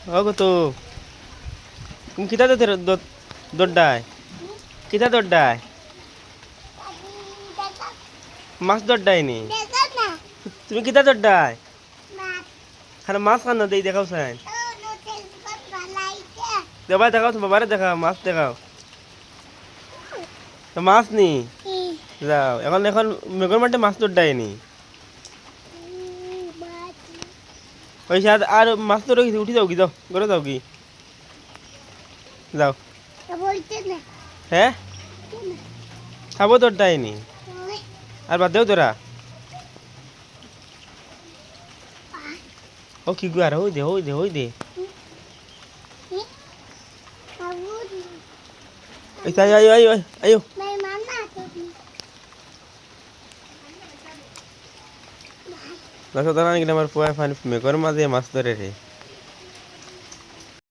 ওগো তো তুমি কিতা দৌড়ায় কিতা দৌড়ায় মাছ দৌড়ায়নি তুমি কিতা দৌড়ায় খানা মাছ খান দেই দেখাও সাইন দেবাই দেখাও তো বাবারে দেখাও মাছ দেখাও তো মাছ নি যাও এখন এখন মেঘর মাঠে মাছ দৌড়ায়নি পয়সা আর মাছ তো রয়েছে উঠি যাও কি যাও ঘরে যাও কি যাও হ্যাঁ খাবো দৌড়ায়নি আর বাদ দেও তোরা ও কি গুয়ার হই দে হই দে হই দে ayo ayo ayo ayo Nasa tanan kita mar puai fan me kor ma de mas tore re